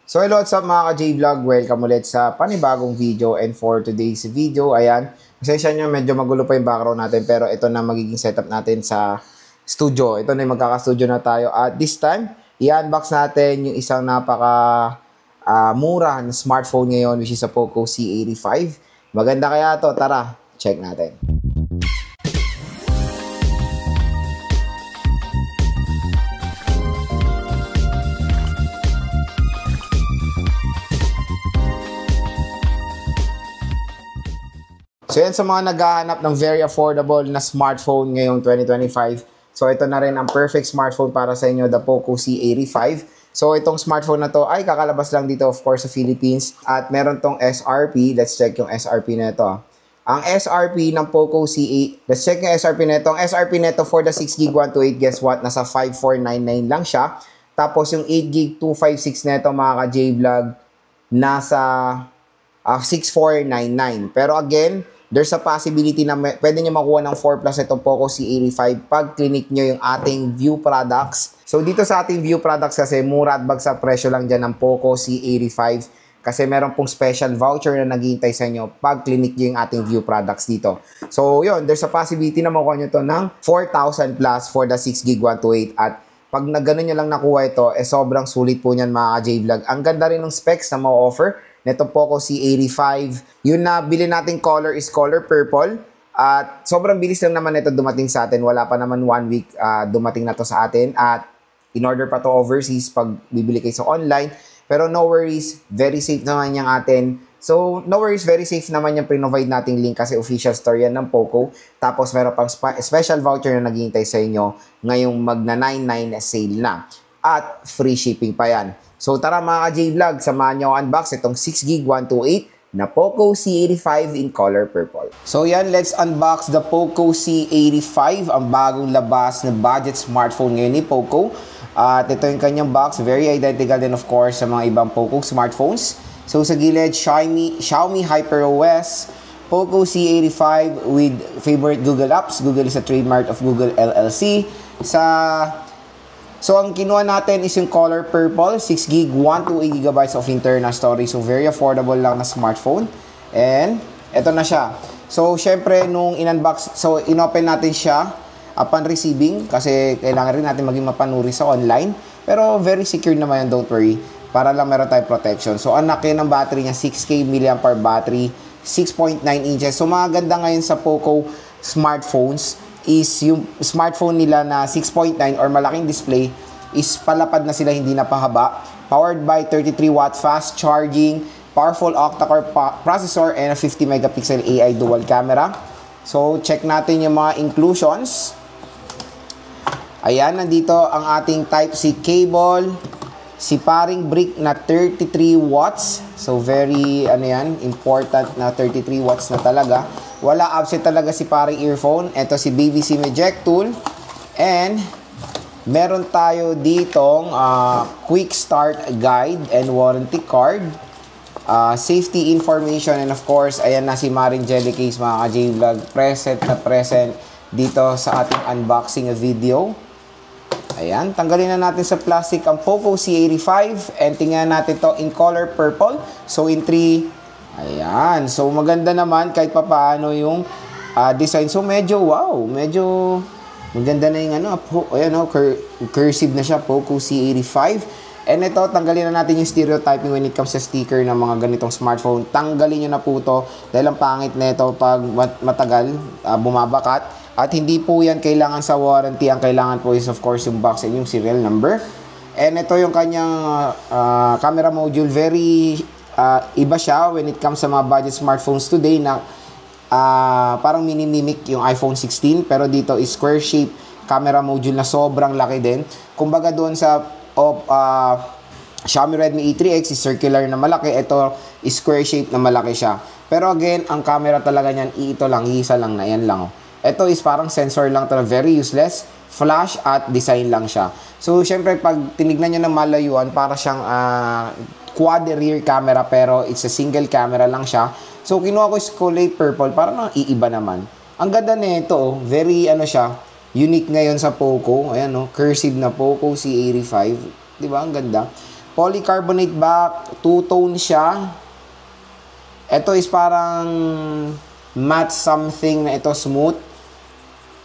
So hello, what's up mga ka-J-Vlog? Welcome ulit sa panibagong video, and for today's video, ayan, pasensya nyo, medyo magulo pa yung background natin, pero ito na magiging setup natin sa studio. Ito na yung magkaka-studio na tayo, at this time, i-unbox natin yung isang mura na smartphone ngayon, which is a Poco C85. Maganda kaya to? Tara, check natin. So yan sa mga naghahanap ng very affordable na smartphone ngayong 2025. So ito na rin ang perfect smartphone para sa inyo, the Poco C85. So itong smartphone na to ay kakalabas lang dito of course sa Philippines. At meron tong SRP. Let's check yung SRP na ito. Ang SRP ng Poco C8, let's check yung SRP na ito. Ang SRP na ito for the 6GB 128, guess what? Nasa 5499 lang siya. Tapos yung 8GB 256 na ito mga ka-J-Vlog, nasa 6499. Pero again, there's a possibility na pwede nyo makuha ng 4 Plus itong Poco C85 pag clinic nyo yung ating View products. So dito sa ating View products kasi mura at bagsak presyo lang dyan ng Poco C85 kasi meron pong special voucher na naghihintay sa inyo pag clinic nyo yung ating View products dito. So yun, there's a possibility na makuha nyo to ng 4,000 plus for the 6GB 128. At pag nagganon nyo lang nakuha ito, sobrang sulit po nyan mga ka-J-Vlog. Ang ganda rin ng specs na ma-offer neto Poco C85. Yung nabili nating color is color purple. At sobrang bilis lang naman ito dumating sa atin. Wala pa naman 1 week dumating na to sa atin. At in order pa to overseas pag bibili kayo sa online. Pero no worries, very safe naman yung atin. So no worries, very safe naman yung pre-provide nating link kasi official store yan ng Poco. Tapos meron pang special voucher na naghihintay sa inyo ngayong magna 99 sale na. At free shipping pa yan. So tara mga ka-J-Vlog, samahan nyo unbox itong 6GB 128 na Poco C85 in color purple. So yan, let's unbox the Poco C85, ang bagong labas na budget smartphone ngayon ni Poco. At ito yung kanyang box, very identical din of course sa mga ibang Poco smartphones. So sa gilid, Xiaomi HyperOS, Poco C85 with favorite Google apps. Google is a trademark of Google LLC. So, ang kinuha natin is yung color purple, 6GB, 128GB of internal storage. So, very affordable lang na smartphone. And, eto na siya. So, syempre, nung in-unbox, so, inopen natin siya upon receiving kasi kailangan rin natin maging mapanuri sa online. Pero, very secure naman yan, don't worry. Para lang meron tayong protection. So, ang laki ng battery niya, 6K mAh battery, 6.9 inches. So, mga ganda ngayon sa Poco smartphones is yung smartphone nila na 6.9 or malaking display is palapad na sila, hindi na pahaba. Powered by 33-watt fast charging, powerful octa-core processor, and a 50 megapixel AI dual camera. So, check natin yung mga inclusions. Ayan, nandito ang ating Type-C cable, si paring brick na 33 watts. So, very, important na 33 watts na talaga. Wala absent talaga si paring earphone. Ito si baby SIM eject tool. And meron tayo ditong quick start guide and warranty card. Safety information, and of course, ayan na si Maring Jelly Case mga ka-J-Vlog. Present dito sa ating unboxing video. Ayan, tanggalin na natin sa plastic ang Poco C85 and tingnan natin to in color purple. So in 3, ayan. So maganda naman kahit papaano yung design. So medyo medyo maganda na yung cursive na siya, Poco C85. And ito, tanggalin na natin yung stereotyping when it comes sa sticker ng mga ganitong smartphone. Tanggalin nyo na po to dahil ang pangit na ito pag matagal, bumabakat. At hindi po yan kailangan sa warranty. Ang kailangan po is of course yung box and yung serial number. And ito yung kanyang camera module. Very iba siya when it comes sa mga budget smartphones today na parang mini-mimic yung iPhone 16. Pero dito is square shape camera module na sobrang laki din. Kumbaga doon sa Xiaomi Redmi A3X is circular na malaki. Ito is square shape na malaki siya. Pero again, ang camera talaga niyan, isa lang na yan lang. Ito is parang sensor lang talaga, very useless. Flash at design lang siya. So, syempre, pag tinignan nyo ng malayuan, para siyang quad rear camera, pero it's a single camera lang siya. So, kinuha ko is kulay purple, parang iiba naman. Ang ganda nito, very siya, unique ngayon sa Poco. Ayan, cursive na Poco C85. Di ba? Ang ganda. Polycarbonate back, two-tone siya. Ito is parang matte something na ito, smooth.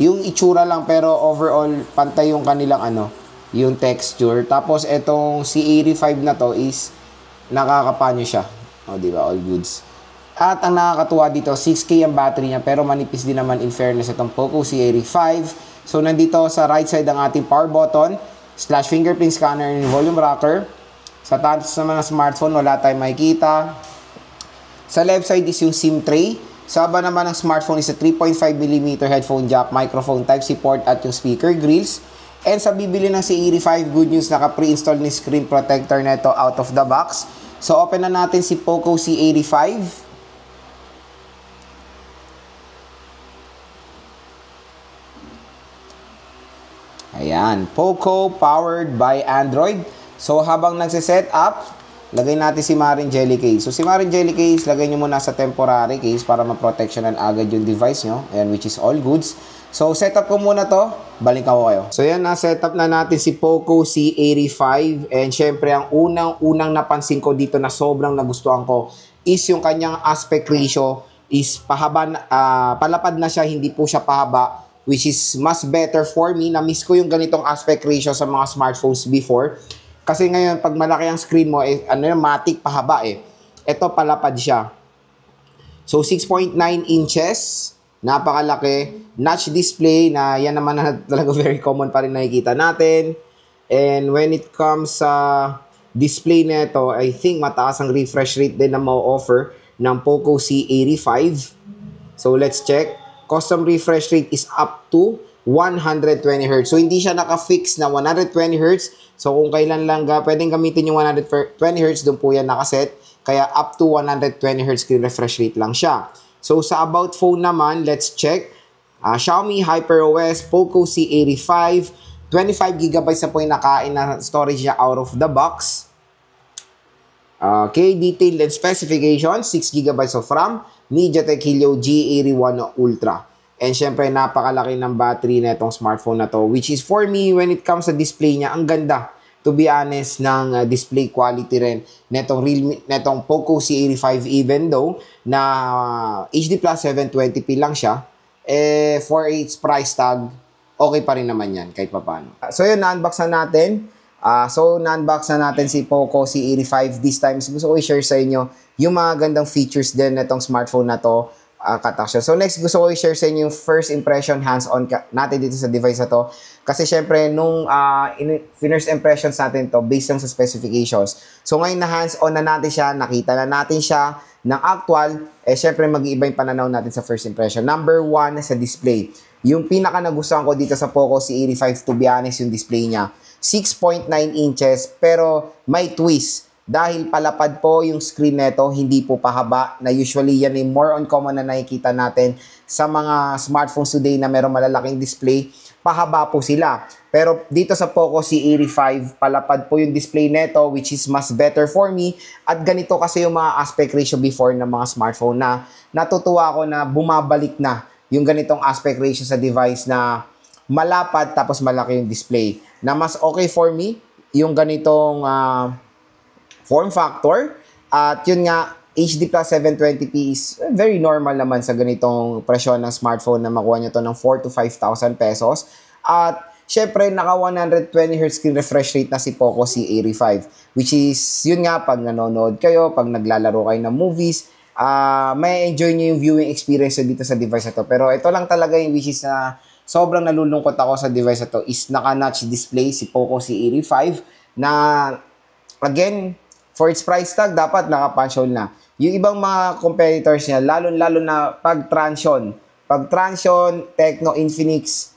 Yung itsura lang pero overall pantay yung kanilang yung texture. Tapos itong C85 na to is nakakapanyo siya. O di ba, all goods. At ang nakakatuwa dito, 6K ang battery niya pero manipis din naman in fairness itong Poco C85. So nandito sa right side ang ating power button, / fingerprint scanner and volume rocker. Sa taas sa mga smartphone, wala tayong makikita. Sa left side is yung SIM tray. Sa baba naman ng smartphone is a 3.5mm headphone jack, microphone Type-C port at yung speaker grills. And sa bibili ng C85, good news, naka-pre-install ni screen protector na ito out of the box. So open na natin si Poco C85. Ayan, Poco powered by Android. So habang nagsiset up, lagay natin si Marin Jelly Case. So si Marin Jelly Case, lagay nyo muna sa temporary case para ma-protectionan agad yung device nyo. Ayan, which is all goods. So setup ko muna to, balik ako kayo. So yan, na-setup na natin si Poco C85. And syempre, ang unang napansin ko dito na sobrang nagustuhan ko is yung kanyang aspect ratio is palapad na siya, hindi po siya pahaba. Which is mas better for me. Na-miss ko yung ganitong aspect ratio sa mga smartphones before. Kasi ngayon, pag malaki ang screen mo, matic, pahaba eh. Ito, palapad siya. So, 6.9 inches. Napakalaki. Notch display na yan naman na talaga very common pa rin nakikita natin. And when it comes sa display na ito, I think mataas ang refresh rate din na ma-offer ng Poco C85. So, let's check. Custom refresh rate is up to 120Hz. So, hindi siya naka-fix na 120Hz. So, kung kailan lang pwedeng gamitin yung 120Hz, doon po yan nakaset. Kaya, up to 120Hz screen refresh rate lang siya. So, sa about phone naman, let's check. Xiaomi HyperOS, Poco C85, 25GB na po yung nakain na storage niya out of the box. Okay, detailed and specifications, 6GB of RAM, MediaTek Helio G81 Ultra. And syempre, napakalaki ng battery na itong smartphone na to, which is for me, when it comes sa display niya, ang ganda, to be honest, ng display quality rin netong Poco C85, even though na HD Plus 720p lang siya, for its price tag, okay pa rin naman yan, kahit papaano. So yun, na-unbox na natin. Na-unbox na natin si Poco C85. This time, gusto ko i-share sa inyo yung mga gandang features din na itong smartphone na to. Kataksyon. So next, gusto ko i-share sa inyo yung first impression hands-on natin dito sa device na to. Kasi syempre, nung first impressions natin to, based lang sa specifications. So ngayon na hands-on na natin siya, nakita na natin siya ng actual, syempre mag-iiba yung pananaw natin sa first impression. Number one, sa display. Yung pinaka nagustuhan ko dito sa Poco C85, to be honest, yung display niya. 6.9 inches, pero may twist. Dahil palapad po yung screen neto, hindi po pahaba, na usually yan ay more on common na nakikita natin sa mga smartphones today na merong malalaking display, pahaba po sila. Pero dito sa Poco C85, palapad po yung display neto, which is mas better for me. At ganito kasi yung mga aspect ratio before ng mga smartphone na natutuwa ako na bumabalik na yung ganitong aspect ratio sa device na malapad tapos malaki yung display. Na mas okay for me yung ganitong form factor. At yun nga, HD Plus 720p is very normal naman sa ganitong presyon ng smartphone na makuha nyo to ng 4,000 to 5,000 pesos. At syempre, naka 120Hz screen refresh rate na si Poco C85. Which is, yun nga, pag nanonood kayo, pag naglalaro kayo ng movies, may enjoy nyo yung viewing experience dito sa device na to. Pero ito lang talaga yung which is na sobrang nalulungkot ako sa device na to is naka-notch display si Poco C85 na, again, for its price tag, dapat naka-punch hole na. Yung ibang mga competitors niya, lalo na pag Transsion, Tecno, Infinix,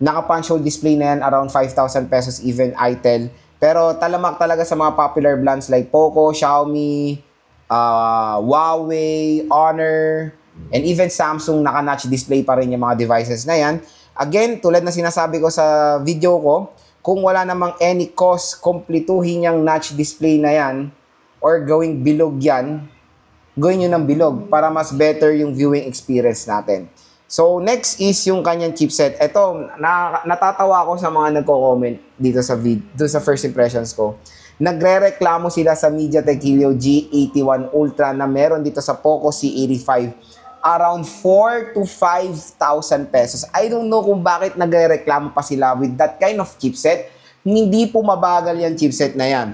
naka-punch hole display na yan, around 5,000 pesos, even Itel. Pero talamak talaga sa mga popular brands like Poco, Xiaomi, Huawei, Honor, and even Samsung, naka-notch display pa rin yung mga devices na yan. Again, tulad na sinasabi ko sa video ko, kung wala namang any cost, kumpletuhin yung notch display na yan or gawing bilog yan, gawin nyo ng bilog para mas better yung viewing experience natin. So, next is yung kanyang chipset. Ito, natatawa ako sa mga nagko-comment dito sa first impressions ko. nagrereklamo sila sa MediaTek Helio G81 Ultra na meron dito sa Poco C85 around 4 to 5,000 pesos. I don't know kung bakit nagrereklamo pa sila with that kind of chipset. Hindi po mabagal yung chipset na yan.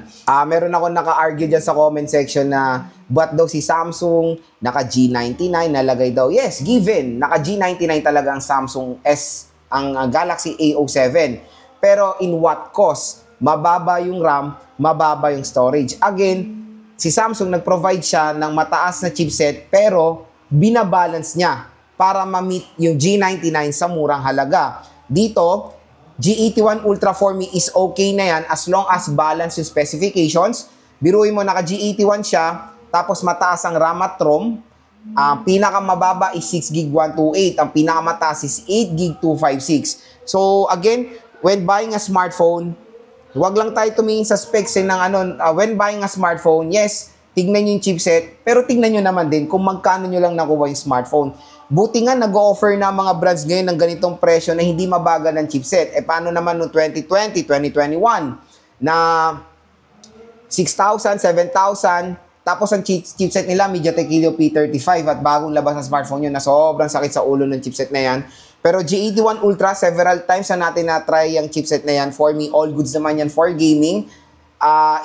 Meron ako naka-argue dyan sa comment section na ba't daw si Samsung naka G99 nalagay daw. Yes, given. Naka G99 talaga ang Samsung S, ang Galaxy A07. Pero in what cost? Mababa yung RAM, mababa yung storage. Again, si Samsung nag-provide siya ng mataas na chipset pero binabalance niya para ma-meet yung G99 sa murang halaga. Dito, G81 Ultra for me is okay na yan as long as balance yung specifications. Biruin mo, naka G81 siya, tapos mataas ang RAM at ROM. Pinakamababa is 6GB 128. Ang pinakamataas is 8GB 256. So, again, when buying a smartphone, huwag lang tayo tumingin sa specs ng when buying a smartphone, yes, tignan nyo yung chipset, pero tignan nyo naman din kung magkano nyo lang nakuha yung smartphone. Buti nga nag-offer na mga brands ngayon ng ganitong presyo na hindi mabagal ng chipset. Paano naman noong 2020, 2021 na 6,000, 7,000, tapos ang chipset nila MediaTek Helio P35 at bagong labas na smartphone yun na sobrang sakit sa ulo ng chipset na yan. Pero G81 Ultra, several times na natin na-try yung chipset na yan. For me, all goods naman yan for gaming.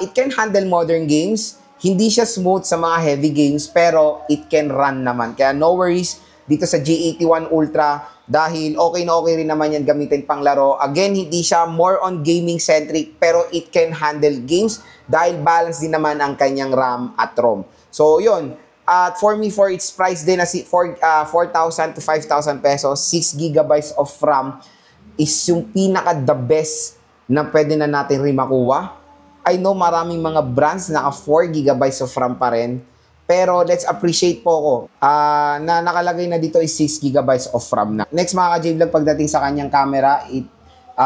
It can handle modern games. Hindi siya smooth sa mga heavy games, pero it can run naman. Kaya no worries dito sa G81 Ultra dahil okay na okay rin naman yan gamitin pang laro. Again, hindi siya more on gaming-centric, pero it can handle games dahil balance din naman ang kanyang RAM at ROM. So, yun. At for me, for its price din na 4,000 to 5,000 pesos, 6GB of RAM is yung pinaka-the best na pwede na natin rin makuha. I know maraming mga brands na naka 4GB of RAM pa rin. Pero let's appreciate po ko na nakalagay na dito is 6GB of RAM na. Next mga ka-J-Vlog, pagdating sa kanyang camera,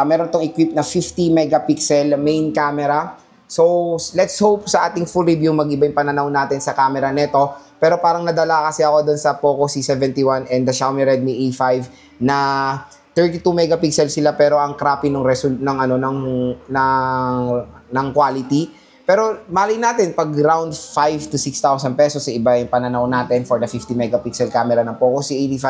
meron tong equipped na 50 megapixel main camera. So let's hope sa ating full review mag-iba yung pananaw natin sa camera neto. Pero parang nadala kasi ako doon sa Poco C71 and the Xiaomi Redmi A5 na 32 megapixel sila pero ang crappy ng quality. Pero mali natin pag round 5 to 6,000 pesos sa iba yung pananaw natin for the 50 megapixel camera ng Poco C85.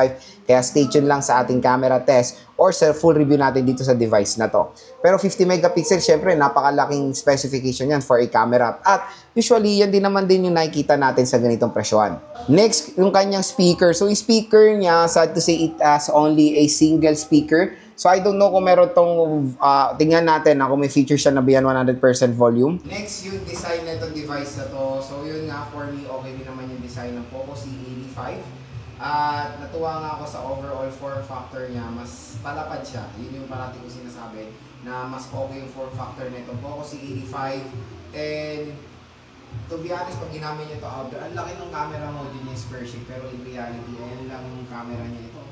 Kaya stay tuned lang sa ating camera test or sa full review natin dito sa device na to. Pero 50 megapixel, syempre napakalaking specification yan for a camera. At usually yan din naman din yung nakikita natin sa ganitong presyohan. Next, yung kanyang speaker. So yung speaker niya, sad to say, it has only a single speaker. So, I don't know kung meron tong, tingnan natin kung may feature siya na beyond 100% volume. Next, yung design na itong device na to. So, yun nga, for me, okay din naman yung design ng Poco C85. At natuwa nga ako sa overall form factor niya. Mas palapad siya. Yun yung parati ko sinasabi na mas okay yung form factor na itong Poco C85. And, to be honest, pag ginamit niyo ito outdoor, ang laki ng camera mode niya is perfect. Pero in reality, ayan lang yung camera niya ito.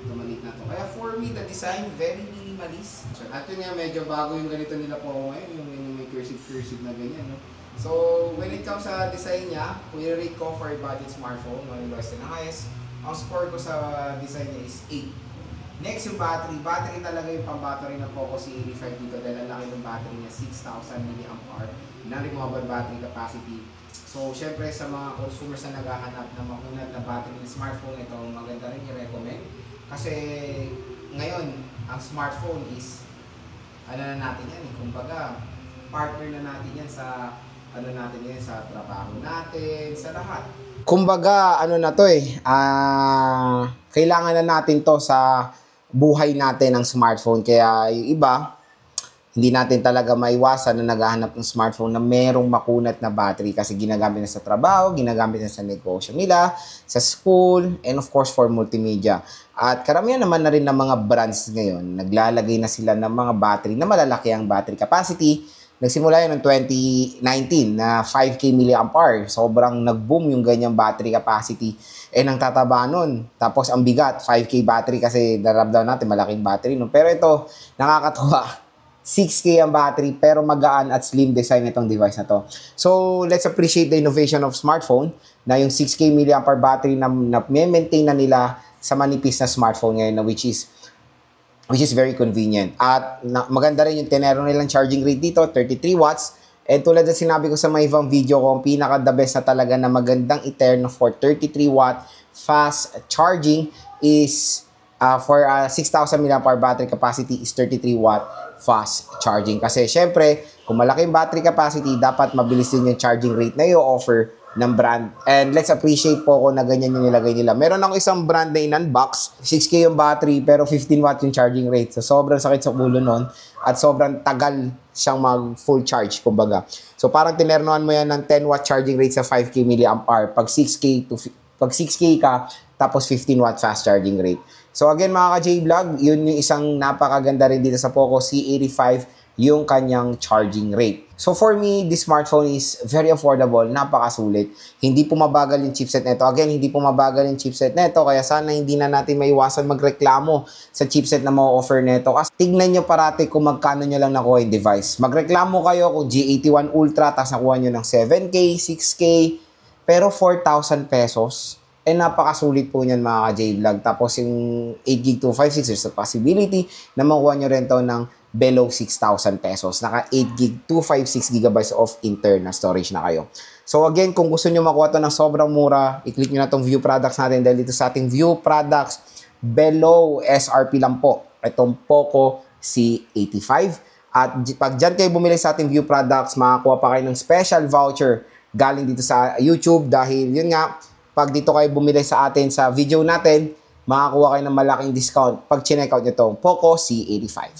Maliit na to. Kaya for me, the design, very minimalist. At yun nga, medyo bago yung ganito nila po ngayon, yung may cursive na ganyan. No? So, when it comes sa design niya, kung i-rate ko for a budget smartphone, $1 na highest, ang score ko sa design niya is 8. Next, yung battery. Battery talaga yung pang-battery ng Poco C85 dito dahil ang laki ng battery niya, 6,000 mAh na removable battery capacity. So, syempre sa mga consumers na naghahanap ng makunat na battery ng smartphone, ito maganda rin i-recommend. Kasi ngayon, ang smartphone is na natin yan, kumbaga partner na natin yan sa natin yan sa trabaho natin, sa lahat. Kumbaga na to kailangan na natin to sa buhay natin ng smartphone. Kaya yung iba, hindi natin talaga maiwasan na naghahanap ng smartphone na merong makunat na battery kasi ginagamit na sa trabaho, ginagamit na sa negosyo nila, sa school, and of course for multimedia. At karamihan naman na rin ng mga brands ngayon, naglalagay na sila ng mga battery na malalaki ang battery capacity. Nagsimula yun noong 2019 na 5K mAh. Sobrang nag-boom yung ganyang battery capacity. Ang tataba nun. Tapos ang bigat, 5K battery kasi naramdaman natin malaking battery. No? Pero ito, nakakatuwa. 6K ang battery pero magaan at slim design itong device na to. So, let's appreciate the innovation of smartphone na yung 6K mAh battery na maintain na nila sa manipis na smartphone ngayon na which is very convenient. At maganda rin yung tenero nilang charging rate dito, 33 watts. And tulad na sinabi ko sa mga ibang video ko, ang pinaka-the best na talaga na magandang i-turn for 33 watt fast charging is for 6,000 mAh battery capacity is 33 watt fast charging. Kasi syempre, kung malaki yung battery capacity, dapat mabilis din yung charging rate na i-offer ng brand. And let's appreciate po kung na ganyan yung nilagay nila. Meron akong isang brand na in-unbox, 6K yung battery pero 15 watt yung charging rate. So sobrang sakit sa ulo nun at sobrang tagal siyang mag full charge kumbaga. So parang tinernoan mo yan ng 10 watt charging rate sa 5K mAh pag 6K ka tapos 15 watt fast charging rate. So again mga ka-J-Vlog, yun yung isang napakaganda rin dito sa Poco C85, yung kanyang charging rate. So for me, this smartphone is very affordable, napakasulit. Hindi pumabagal yung chipset nito. Again, hindi pumabagal yung chipset nito, kaya sana hindi na natin maiwasan magreklamo sa chipset na ma-offer nito. Kasi tignan nyo parati kung magkano nyo lang nakuha yung device. Magreklamo kayo kung G81 Ultra, tapos nakuha nyo ng 7K, 6K, pero 4,000 pesos. Napakasulit po niyan mga ka-J-Vlog. Tapos yung 8GB256, there's a possibility na makuha nyo rin to ng below 6,000 pesos. Naka 8GB 256GB of internal storage na kayo. So again, kung gusto nyo makuha to ng sobrang mura, i-click nyo na tong view products natin dahil dito sa ating view products, below SRP lang po. Itong Poco C85. At pag dyan kayo bumili sa ating view products, makakuha pa kayo ng special voucher galing dito sa YouTube dahil yun nga, pag dito kayo bumili sa atin sa video natin, makakuha kayo ng malaking discount pag chinek out nyo itong Poco C85.